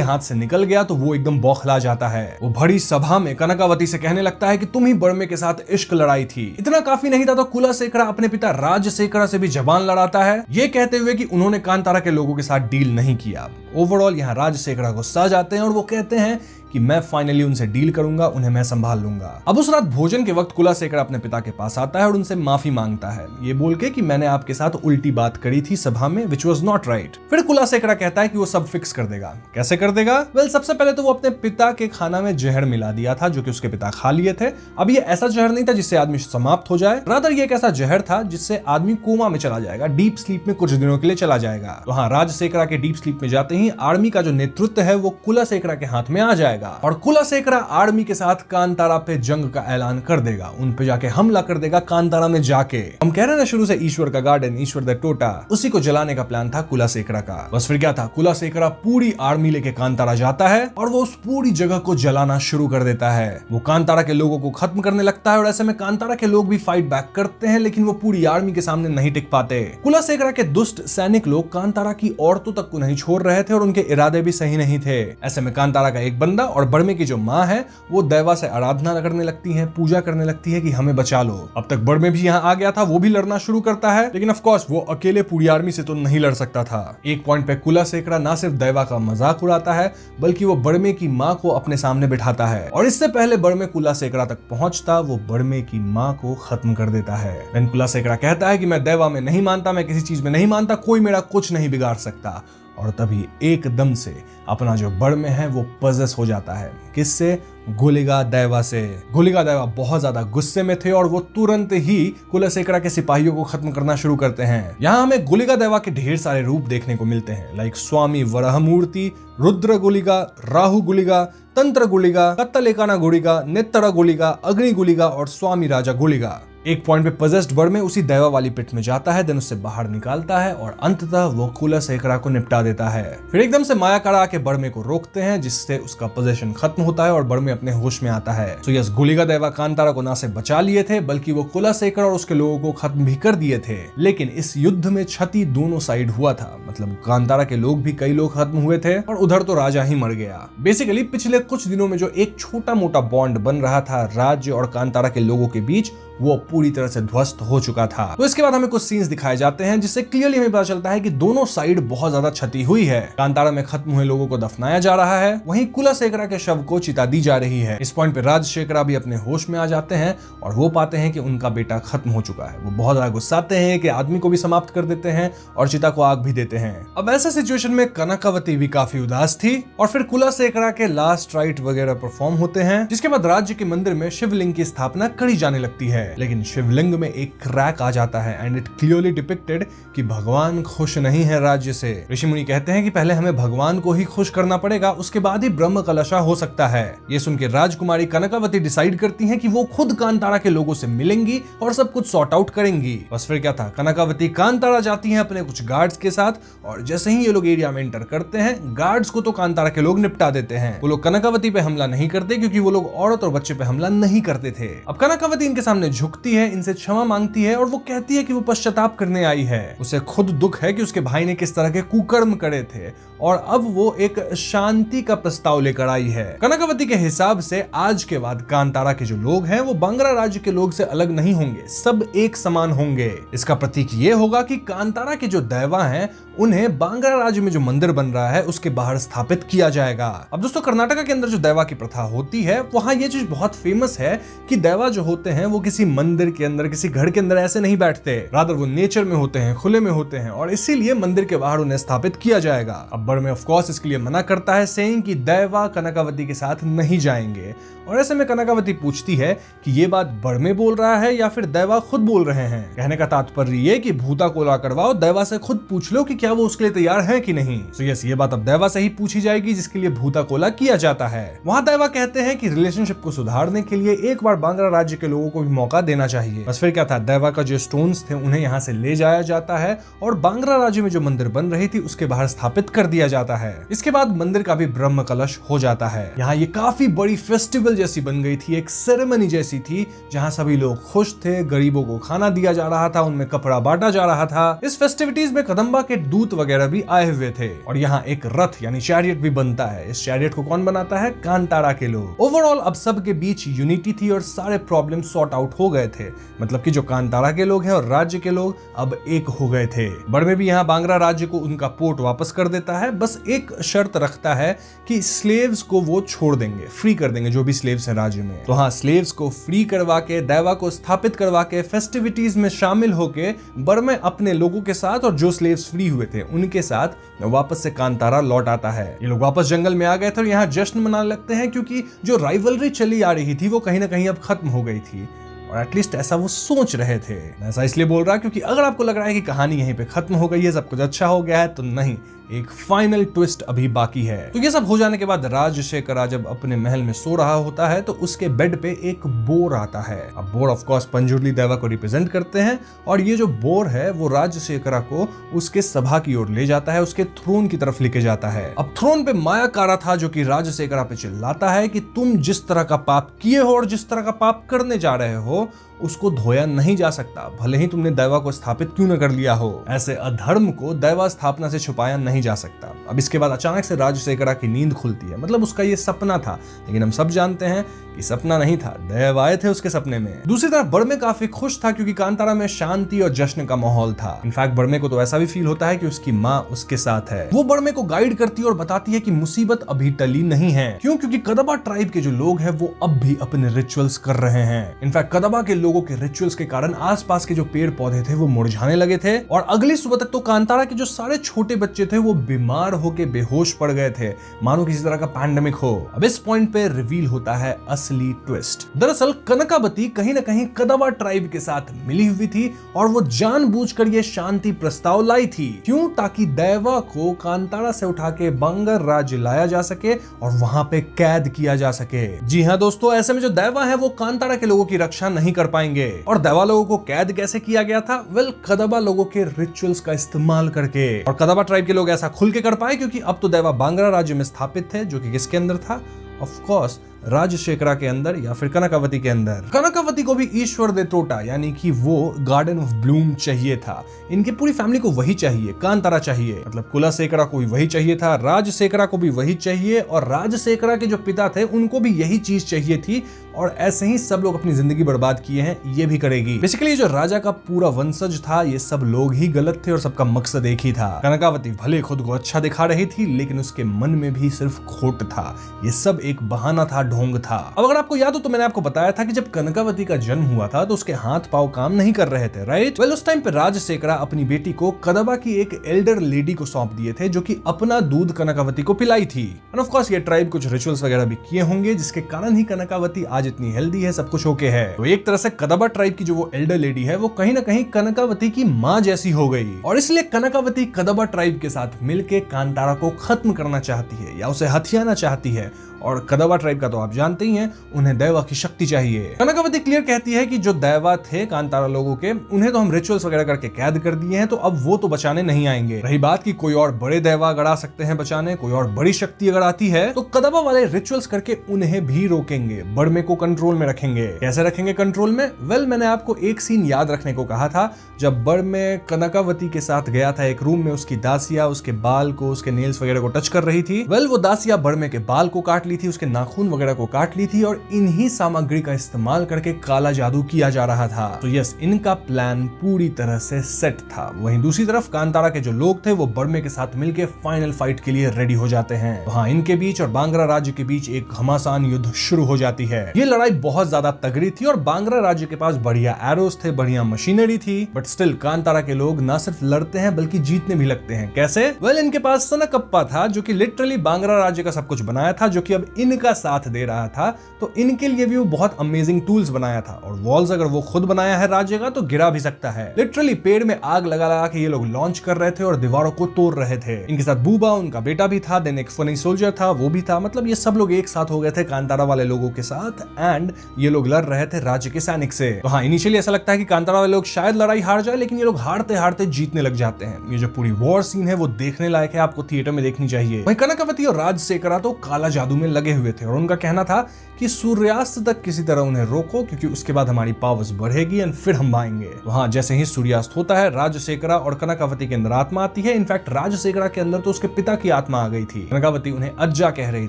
हाथ से निकल गया तो वो एकदम बौखला जाता है। वो बड़ी सभा में कनकावती से कहने लगता है कि तुम ही बर्मे के साथ इश्क लड़ाई थी। इतना काफी नहीं था तो कुलशेखरा अपने पिता राजशेखरा से भी जबान लड़ाता है, ये कहते हुए कि उन्होंने कांतारा के लोगों के साथ डील नहीं किया। ओवरऑल यहाँ राजशेखरा गुस्सा जाते हैं और वो कहते हैं कि मैं फाइनली उनसे डील करूंगा, उन्हें मैं संभाल लूंगा। अब उस रात भोजन के वक्त कुलशेखरा अपने पिता के पास आता है और उनसे माफी मांगता है, ये बोल के कि मैंने आपके साथ उल्टी बात करी थी सभा में, which was not right। फिर कुलशेखरा कहता है कि वो सब फिक्स कर देगा। कैसे कर देगा? वेल, सबसे पहले तो वो अपने पिता के खाना में जहर मिला दिया था जो कि उसके पिता खा लिए थे। अब ये ऐसा जहर नहीं था जिससे आदमी समाप्त हो जाए, रादर ये एक ऐसा जहर था जिससे आदमी कोमा में चला जाएगा, डीप स्लीप में कुछ दिनों के लिए चला जाएगा। तो हाँ, राजशेखरा के डीप स्लीप में जाते ही आर्मी का जो नेतृत्व है वो कुलशेखरा के हाथ में आ जाएगा और कुलशेखरा आर्मी के साथ कांतारा पे जंग का ऐलान कर देगा, उन पे जाके हमला कर देगा कांतारा में जाके। हम कह रहे हैं ना शुरू से ईश्वर का गार्डन, ईश्वर द टोटा, उसी को जलाने का प्लान था कुलशेखरा का। बस फिर क्या था, कुलशेखरा पूरी आर्मी लेके कांतारा जाता है और वो उस पूरी जगह को जलाना शुरू कर देता है। वो कांतारा के लोगों को खत्म करने लगता है और ऐसे में कांतारा के लोग भी फाइट बैक करते हैं, लेकिन वो पूरी आर्मी के सामने नहीं टिक पाते। कुलशेखरा के दुष्ट सैनिक लोग कांतारा की औरतों तक को नहीं छोड़ रहे थे और उनके इरादे भी सही नहीं थे। ऐसे में कांतारा का एक बंदा और बड़मे की जो माँ है वो दैवा से आराधना करने लगती है, पूजा करने लगती है कि हमें बचा लो। अब तक बड़मे भी यहाँ आ गया था, वो भी लड़ना शुरू करता है, लेकिन ऑफ कोर्स वो अकेले पूरी आर्मी से तो नहीं लड़ सकता था। एक पॉइंट पे कुलशेखरा ना सिर्फ दैवा का मजाक उड़ाता है बल्कि वो बड़मे की माँ को अपने सामने बिठाता है और इससे पहले बड़मे कुलशेखरा तक पहुंचता वो बड़मे की माँ को खत्म कर देता है। कुलशेखरा कहता है कि मैं दैवा में नहीं मानता, मैं किसी चीज में नहीं मानता, कोई मेरा कुछ नहीं बिगाड़ सकता। और तभी एकदम से अपना जो बड़मे है वो पजेस हो जाता है। किससे? गुलिगा दैवा से। गुलिगा दैवा बहुत ज्यादा गुस्से में थे और वो तुरंत ही कुलशेखरा के सिपाहियों को खत्म करना शुरू करते हैं। यहाँ हमें गुलिगा दैवा के ढेर सारे रूप देखने को मिलते हैं, लाइक स्वामी वराहमूर्ति, रुद्र गुलिगा, राहु गुलिगा, तंत्र गुलिगा, कत्तलेकाना गुलिगा, नेत्तरा गुलिगा, अग्नि गुलिगा और स्वामी राजा गुलिगा। एक पॉइंट पे पजेस्ड बर्मे उसी दैवा वाली पिट में जाता है, देन उससे बाहर निकालता है और अंततः वो कुलशेखरा को निपटा देता है। फिर एकदम से मायाकारा आके बर्मे को रोकते हैं जिससे उसका पोजीशन खत्म होता है और बर्मे अपने होश में आता है। तो यस, गुलिगा दैवा कांतारा को ना से बचा लिए थे बल्कि वो कुलशेखरा और उसके लोगों को खत्म भी कर दिए थे। लेकिन इस युद्ध में क्षति दोनों साइड हुआ था, मतलब कांतारा के लोग भी कई लोग खत्म हुए थे और उधर तो राजा ही मर गया। बेसिकली पिछले कुछ दिनों में जो एक छोटा मोटा बॉन्ड बन रहा था राज्य और कांतारा के लोगों के बीच, वो पूरी तरह से ध्वस्त हो चुका था। तो इसके बाद हमें कुछ सीन्स दिखाए जाते हैं जिससे क्लियरली हमें पता चलता है कि दोनों साइड बहुत ज्यादा क्षति हुई है। कांतारा में खत्म हुए लोगों को दफनाया जा रहा है, वहीं कुलशेखरा के शव को चिता दी जा रही है। इस पॉइंट पे राजशेखरा भी अपने होश में आ जाते हैं और वो पाते हैं कि उनका बेटा खत्म हो चुका है। वो बहुत ज्यादा गुस्साते हैं कि आदमी को भी समाप्त कर देते हैं और चिता को आग भी देते हैं। अब ऐसे सिचुएशन में कनकावती भी काफी उदास थी और फिर कुलशेखरा के लास्ट राइट वगैरह परफॉर्म होते हैं, जिसके बाद राज्य के मंदिर में शिवलिंग की स्थापना करी जाने लगती है। लेकिन लेकिन शिवलिंग में एक क्रैक आ जाता है एंड इट क्लियरली डिपिक्टेड कि भगवान खुश नहीं है राज्य से। ऋषि मुनि कहते हैं कि पहले हमें भगवान को ही खुश करना पड़ेगा, उसके बाद ही ब्रह्म कलशा हो सकता है। ये सुन के राजकुमारी कनकावती डिसाइड करती हैं कि वो खुद कांतारा के लोगों से मिलेंगी और सब कुछ सॉर्ट आउट करेंगी। बस फिर क्या था, कनकावती कांतारा जाती हैं अपने कुछ गार्ड्स के साथ, और जैसे ही ये लोग एरिया में एंटर करते हैं, गार्ड्स को तो कांतारा के लोग निपटा देते हैं। वो लोग कनकावती पे हमला नहीं करते क्योंकि वो लोग औरत और बच्चे पे हमला नहीं करते थे। अब कनकावती इनके सामने झुकती है, इनसे क्षमा मांगती है और वो कहती है कि वो पश्चाताप करने आई है। उसे खुद दुख है कि उसके भाई ने किस तरह के कुकर्म करे थे और अब वो एक शांति का प्रस्ताव लेकर आई है। कनकावती के हिसाब से आज के बाद कांतारा के जो लोग हैं वो बांग्रा राज्य के लोग से अलग नहीं होंगे, सब एक समान होंगे। इसका प्रतीक ये होगा कि कांतारा के जो दैवा हैं उन्हें बांग्रा राज्य में जो मंदिर बन रहा है उसके बाहर स्थापित किया जाएगा। अब दोस्तों, कर्नाटका के अंदर जो दैवा की प्रथा होती है वहां ये चीज बहुत फेमस है कि दैवा जो होते हैं वो किसी मंदिर के अंदर, किसी घर के अंदर ऐसे नहीं बैठते, रादर वो नेचर में होते हैं, खुले में होते हैं, और इसीलिए मंदिर के बाहर उन्हें स्थापित किया जाएगा। अब बड़ में ऑफ कोर्स इसके लिए मना करता है, सेइंग कि दैवा कनकावती के साथ नहीं जाएंगे। और ऐसे में कनकावती पूछती है कि ये बात बड़ में बोल रहा है या फिर दैवा खुद बोल रहे हैं। कहने का तात्पर्य ये कि भूता को ला करवाओ, दैवा से खुद पूछ लो कि क्या वो उसके लिए तैयार है कि नहीं। सो यस, ये बात अब दैवा से ही पूछी जाएगी, जिसके लिए भूता कोला किया जाता है। वहां दैवा कहते हैं कि रिलेशनशिप को सुधारने के लिए एक बार बांग्रा राज्य के लोगों को भी मौका देना चाहिए। बस फिर क्या था, दैवा का जो स्टोन्स थे उन्हें यहाँ से ले जाया जाता है और बांग्रा राज्य में जो मंदिर बन रही थी उसके बाहर स्थापित कर दिया जाता है। इसके बाद मंदिर का भी ब्रह्म कलश हो जाता है। यहाँ ये काफी बड़ी फेस्टिवल जैसी बन गई थी, एक सेरेमनी जैसी थी जहाँ सभी लोग खुश थे, गरीबों को खाना दिया जा रहा था, उनमें कपड़ा बांटा जा रहा था। इस फेस्टिविटीज में कदम्बा के दूत वगैरह भी आए हुए थे और यहाँ एक रथ यानी चैरियट भी बनता है। इस चैरियट को कौन बनाता है? कांतारा के लोग। ओवरऑल अब सब के बीच यूनिटी थी और सारे प्रॉब्लम सॉर्ट आउट हो गए थे। मतलब कि जो कांतारा के लोग हैं और राज्य के लोग अब एक हो गए थे। बड़ में भी यहाँ बांग्रा राज्य को उनका पोर्ट वापस कर देता है, बस एक शर्त रखता है कि स्लेव्स को वो छोड़ देंगे, फ्री कर देंगे जो भी स्लेव्स हैं राज्य में। तो हाँ, स्लेव्स को फ्री करवा के, दैवा को स्थापित करवा के, फेस्टिविटीज में शामिल होके बड़ में अपने लोगों के साथ और जो स्लेव्स फ्री हुए थे उनके साथ वापस से कांतारा लौट आता है। ये लोग वापस जंगल में आ गए थे और यहाँ जश्न मनाने लगते हैं क्योंकि जो राइवलरी चली आ रही थी वो कहीं ना कहीं अब खत्म हो गई थी, और एटलीस्ट ऐसा वो सोच रहे थे। ऐसा इसलिए बोल रहा क्योंकि अगर आपको लग रहा है कि कहानी यहीं पे खत्म हो गई है, सब कुछ अच्छा हो गया है, तो नहीं, एक फाइनल ट्विस्ट अभी बाकी है। तो ये सब हो जाने के बाद राजशेखरा जब अपने महल में सो रहा होता है तो उसके बेड पे एक बोर आता है। अब बोर ऑफ कोर्स पंजुर्ली दैवा को रिप्रेजेंट करते हैं और ये जो बोर है वो राजशेखरा को उसके सभा की ओर ले जाता है, उसके थ्रोन की तरफ लेके जाता है। अब थ्रोन पे मायाकारा था जो कि राजशेखरा पे चिल्लाता है कि तुम जिस तरह का पाप किए हो और जिस तरह का पाप करने जा रहे हो उसको धोया नहीं जा सकता, भले ही तुमने दैवा को स्थापित क्यों न कर लिया हो। ऐसे अधर्म को दैवा स्थापना से छुपाया नहीं जा सकता। अब इसके बाद अचानक से राजशेखरा की नींद खुलती है, मतलब उसका ये सपना था, लेकिन हम सब जानते हैं कि सपना नहीं था, दैव आए थे उसके सपने में। दूसरी तरफ बड़मे काफी खुश था क्योंकि कांतारा में शांति और जश्न का माहौल था। इनफैक्ट बड़मे को तो ऐसा भी फील होता है कि उसकी माँ उसके साथ है। वो बड़मे को गाइड करती है और बताती है कि मुसीबत अभी टली नहीं है। क्यों? क्योंकि कदबा ट्राइब के जो लोग हैं वो अब भी अपने रिचुअल्स कर रहे हैं। इनफैक्ट कदबा के लोगों के रिचुअल्स के कारण आसपास के जो पेड़ पौधे थे वो मुरझाने लगे थे और अगली सुबह तक तो कांतारा के जो सारे छोटे बच्चे थे वो बीमार होके बेहोश पड़ गए थे, मानो किसी तरह का पैंडेमिक हो। अब इस पॉइंट पे रिवील होता है असली ट्विस्ट। दरअसल कनकावती कहीं ना कहीं कदवा ट्राइब के साथ मिली हुई थी और वो जानबूझकर ये शांति प्रस्ताव लाई थी। क्यों? ताकि दैवा को कांतारा से उठा के बांगर राज्य लाया जा सके और वहां पे कैद किया जा सके। जी हाँ दोस्तों, ऐसे में जो दैवा है वो कांतारा के लोगों की रक्षा नहीं कर पाएंगे। और दैवा लोगों को कैद कैसे किया गया था? वेल, कदबा लोगों के रिचुअल्स का इस्तेमाल करके। और कदबा ट्राइब के लोग ऐसा खुल के कर पाए क्योंकि अब तो दैवा बांग्रा राज्य में स्थापित थे, जो कि किसके अंदर था? ऑफ कोर्स राजशेखरा के अंदर या फिर कनकावती के अंदर। कनकावती को भी ईश्वर दे टोटा यानी कि वो गार्डन ऑफ ब्लूम चाहिए था। इनकी पूरी फैमिली को वही चाहिए, कांतारा चाहिए, मतलब कुलाशेखरा को भी वही चाहिए था, राजशेखरा को भी वही चाहिए और राजशेखरा के जो पिता थे उनको भी यही चीज चाहिए थी। और ऐसे ही सब लोग अपनी जिंदगी बर्बाद किए हैं, ये भी करेगी। बेसिकली जो राजा का पूरा वंशज था ये सब लोग ही गलत थे और सबका मकसद एक ही था। कनकावती भले खुद को अच्छा दिखा रही थी लेकिन उसके मन में भी सिर्फ खोट था। ये सब एक बहाना था, ढोंग था। अब अगर आपको याद हो तो मैंने आपको बताया था कि जब कनकावती का जन्म हुआ था तो उसके हाथ पांव काम नहीं कर रहे थे, राइट? वेल, उस टाइम पे राजशेखरा अपनी बेटी को कदबा की एक एल्डर लेडी को सौंप दिए थे जो कि अपना दूध कनकावती को पिलाई थी। एंड ऑफ कोर्स ये ट्राइब कुछ रिचुअल्स वगैरह भी किए होंगे जिसके कारण ही कनकावती आज इतनी हेल्दी है, सब कुछ ओके है। तो एक तरह से कदबा ट्राइब की जो वो एल्डर लेडी है वो कहीं ना कहीं कनकावती की माँ जैसी हो गई, और इसलिए कनकावती कदबा ट्राइब के साथ मिलके कांतारा को खत्म करना चाहती है या उसे हथियाना चाहती है। और कदबा ट्राइब का तो आप जानते ही हैं, उन्हें दैवा की शक्ति चाहिए। कनकावती क्लियर कहती है कि जो दैवा थे कांतारा लोगों के, उन्हें तो हम रिचुअल्स वगैरह करके कैद कर दिए हैं, तो अब वो तो बचाने नहीं आएंगे। रही बात कि कोई और बड़े दैवा अगर आ सकते हैं बचाने, कोई और बड़ी शक्ति अगर आती है, तो कदबा वाले रिचुअल्स करके उन्हें भी रोकेंगे, बड़मे को कंट्रोल में रखेंगे। कैसे रखेंगे कंट्रोल में? वेल, मैंने आपको एक सीन याद रखने को कहा था, जब बड़मे कनकावती के साथ गया था एक रूम में, उसकी दासिया उसके बाल को, उसके नेल्स वगैरह को टच कर रही थी। वेल, वो दासिया बड़मे के बाल को काट ली थी, उसके नाखून वगैरह को काट ली थी, और इन्हीं सामग्री का इस्तेमाल करके काला जादू किया जा रहा था। तो यस, इनका प्लान पूरी तरह से सेट था। वहीं दूसरी तरफ कांतारा के जो लोग थे वो बड़मे के साथ मिलकर फाइनल फाइट के लिए रेडी हो जाते हैं। वहां इनके बीच और बांग्रा राज्य के बीच एक घमासान युद्ध शुरू हो जाती है। ये लड़ाई बहुत ज्यादा तगड़ी थी और बांग्रा राज्य के पास बढ़िया एरोस थे, बढ़िया मशीनरी थी, बट स्टिल कांतारा के लोग ना सिर्फ लड़ते हैं बल्कि जीतने भी लगते हैं। कैसे? वेल, इनके पास सनकप्पा था जो कि लिटरली बांग्रा राज्य का सब कुछ बनाया था, जो कि अब इनका साथ दे रहा था, तो इनके लिए भी वो बहुत अमेजिंग टूल्स बनाया था। और वॉल्स अगर वो खुद बनाया है राज्य का तो गिरा भी सकता है। लिटरली पेड़ में आग लगा लगा के ये लोग लॉन्च कर रहे थे और दीवारों को तोड़ रहे थे। इनके साथ बूबा, उनका बेटा भी था, देन एक फनी सोल्जर था, वो भी था। मतलब ये सब लोग एक साथ हो गए थे कांतारा वाले लोगों के साथ, एंड ये लोग लड़ रहे थे राज्य के सैनिक से। तो हाँ, इनिशियली ऐसा लगता है कि कांतारा वाले लोग शायद लड़ाई हार जाए, लेकिन ये लोग हारते हारते जीतने लग जाते हैं। ये जो पूरी वॉर सीन है वो देखने लायक है, आपको थिएटर में देखनी चाहिए। वहीं कनकावती और राजशेखरा तो काला जादू में लगे हुए थे और उनका कहना था कि सूर्यास्त तक किसी तरह उन्हें रोको, क्योंकि उसके बाद हमारी पावर्स बढ़ेगी एंड फिर हम आएंगे। तो हाँ, जैसे ही सूर्यास्त होता है, राजशेखरा और कनकावती के अंदर आत्मा आती है। इनफैक्ट राजशेखरा के अंदर तो उसके पिता की आत्मा आ गई थी। कनकावती उन्हें अज्जा कह रही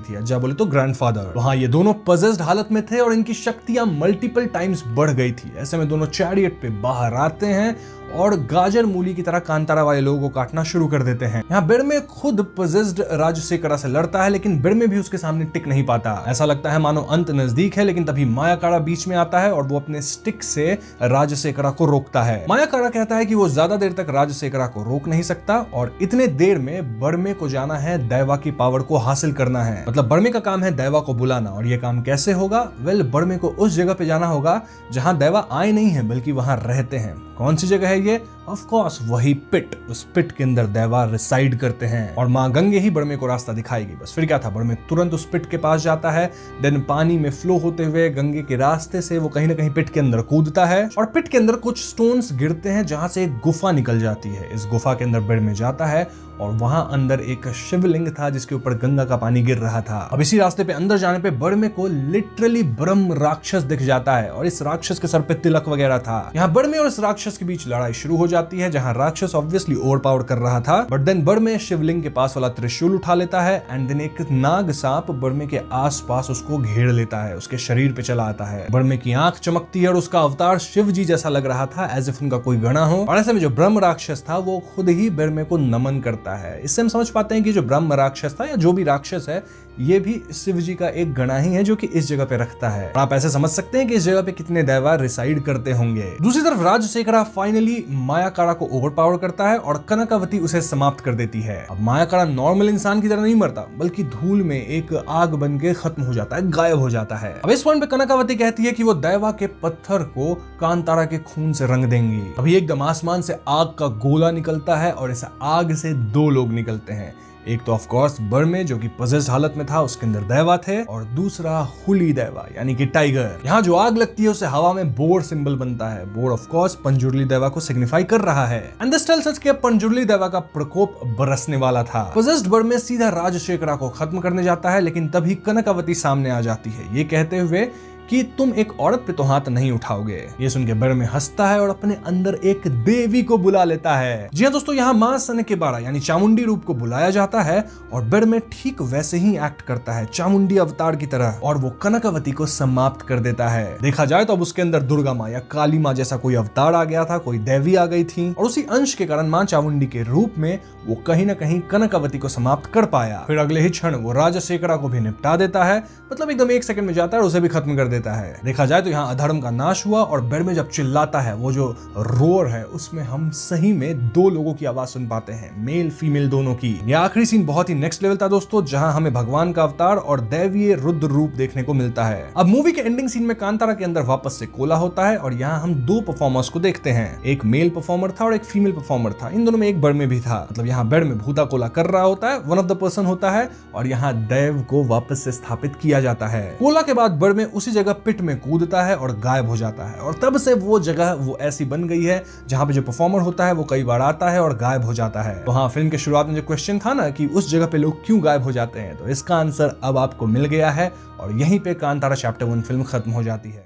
थी, अज्जा बोले तो ग्रैंडफादर। तो हाँ, ये दोनों पजेस्ड हालत में थे और इनकी शक्तियां मल्टीपल टाइम्स बढ़ गई थी। ऐसे में दोनों चैरियट पे बाहर आते हैं और गाजर मूली की तरह कांतारा वाले लोगों को काटना शुरू कर देते हैं। यहाँ बिड़मे खुद पजेस्ड राजशेखरा से लड़ता है, लेकिन बिड़मे भी उसके सामने टिक नहीं पाता। ऐसा लगता है मानो अंत नजदीक है, लेकिन तभी मायाकाड़ा बीच में आता है और वो अपने स्टिक से राजशेखरा को रोकता है। मायाकाड़ा कहता है कि वो ज्यादा देर तक राजशेखरा को रोक नहीं सकता और इतने देर में बड़मे को जाना है, दैवा की पावर को हासिल करना है। मतलब बड़मे का काम है दैवा को बुलाना, और ये काम कैसे होगा? वेल, बड़मे को उस जगह पे जाना होगा जहां दैवा आए नहीं है बल्कि वहां रहते हैं। कौन सी जगह है ये? ऑफ कोर्स वही पिट। उस पिट के अंदर दैवा रिसाइड करते हैं और माँ गंगे ही बड़मे को रास्ता दिखाएगी। बस फिर क्या था, बड़मे तुरंत उस पिट के पास जाता है, देन पानी में फ्लो होते हुए गंगे के रास्ते से वो कहीं ना कहीं पिट के अंदर कूदता है और पिट के अंदर कुछ स्टोन्स गिरते हैं जहां से एक गुफा निकल जाती है। इस गुफा के अंदर बड़मे जाता है और वहां अंदर एक शिवलिंग था जिसके ऊपर गंगा का पानी गिर रहा था। अब इसी रास्ते पे अंदर जाने पे बड़मे को लिटरली ब्रह्म राक्षस दिख जाता है और इस राक्षस के सर पे तिलक वगैरह था। यहाँ बड़मे और इस राक्षस के बीच लड़ाई शुरू हो जाती है, जहां राक्षस ऑब्वियसली ओवर पावर कर रहा था, बट देन बड़मे शिवलिंग के पास वाला त्रिशूल उठा लेता है एंड देन एक नाग सांप बड़मे के आसपास उसको घेर लेता है, उसके शरीर पे चला आता है। बड़मे की आंख चमकती है और उसका अवतार शिव जी जैसा लग रहा था, एज इफ उनका कोई गणा हो। और ऐसे में जो ब्रह्म राक्षस था वो खुद ही बड़मे को नमन करता है। इससे हम समझ पाते हैं कि जो ब्रह्म राक्षस था या जो भी राक्षस है, ये भी शिव जी का एक गणा ही है जो कि इस जगह पे रखता है। आप ऐसे समझ सकते हैं कि इस जगह पे कितने दैवा रिसाइड करते होंगे। दूसरी तरफ राजशेखरा फाइनली मायाकाड़ा को ओवरपावर करता है और कनकावती उसे समाप्त कर देती है। अब मायाकाड़ा नॉर्मल इंसान की तरह नहीं मरता, बल्कि धूल में एक आग बन के खत्म हो जाता है, गायब हो जाता है। अब इस पॉइंट पे कनकावती कहती है कि वो दैवा के पत्थर को कांतारा के खून से रंग देंगी। अभी एकदम आसमान से आग का गोला निकलता है और इस आग से दो लोग निकलते हैं। एक तो ऑफ कोर्स बड़मे जो कि पजेस्ड हालत में था, उसके अंदर दैवा थे, और दूसरा हुली दैवा यानी कि टाइगर। यहाँ जो आग लगती है उसे हवा में बोर सिंबल बनता है। बोर ऑफ कोर्स पंजुर्ली दैवा को सिग्निफाई कर रहा है। एंड दिस टेल्स अस कि पंजुर्ली दैवा का प्रकोप बरसने वाला था। पजेस्ड बड़मे सीधा राजशेखरा को खत्म करने जाता है, लेकिन तभी कनकावती सामने आ जाती है, ये कहते हुए कि तुम एक औरत पे तो हाथ नहीं उठाओगे। ये सुन के बड़मे हंसता है और अपने अंदर एक देवी को बुला लेता है। जी हाँ दोस्तों, यहाँ मां सनकेबाड़ा यानी चामुंडी रूप को बुलाया जाता है और बड़मे ठीक वैसे ही एक्ट करता है, चामुंडी अवतार की तरह, और वो कनकावती को समाप्त कर देता है। देखा जाए तो अब उसके अंदर दुर्गा माँ या काली माँ जैसा कोई अवतार आ गया था, कोई देवी आ गई थी, और उसी अंश के कारण माँ चामुंडी के रूप में वो कहीं ना कहीं कनकावती को समाप्त कर पाया। फिर अगले ही क्षण वो राजशेखरा को भी निपटा देता है, मतलब एकदम एक सेकंड में जाता है और उसे भी खत्म कर देता है। देखा जाए तो यहाँ अधर्म का नाश हुआ और बेड में जब चिल्लाता है, वो जो रोर है उसमें हम सही में दो लोगों की आवाज सुन पाते हैं, मेल फीमेल दोनों की। यह आखिरी सीन बहुत ही नेक्स्ट लेवल था दोस्तों, जहां हमें भगवान का अवतार और दैवीय रुद्र रूप देखने को मिलता है। अब मूवी के एंडिंग सीन में कांतारा के अंदर वापस से कोला होता है और यहाँ हम दो परफॉर्मर्स को देखते हैं, एक मेल परफॉर्मर था और एक फीमेल परफॉर्मर था। इन दोनों में एक बेड में भी था, मतलब यहाँ बेड में भूता कोला कर रहा होता है, वन ऑफ द पर्सन होता है और यहाँ दैव को वापस से स्थापित किया जाता है। कोला के बाद बेड में उसी जगह पिट में कूदता है और गायब हो जाता है और तब से वो जगह वो ऐसी बन गई है जहां पे जो परफॉर्मर होता है वो कई बार आता है और गायब हो जाता है। तो हाँ, फिल्म के शुरुआत में जो क्वेश्चन था ना कि उस जगह पे लोग क्यों गायब हो जाते हैं, तो इसका आंसर अब आपको मिल गया है और यहीं पे कांतारा चैप्टर 1 फिल्म खत्म हो जाती है।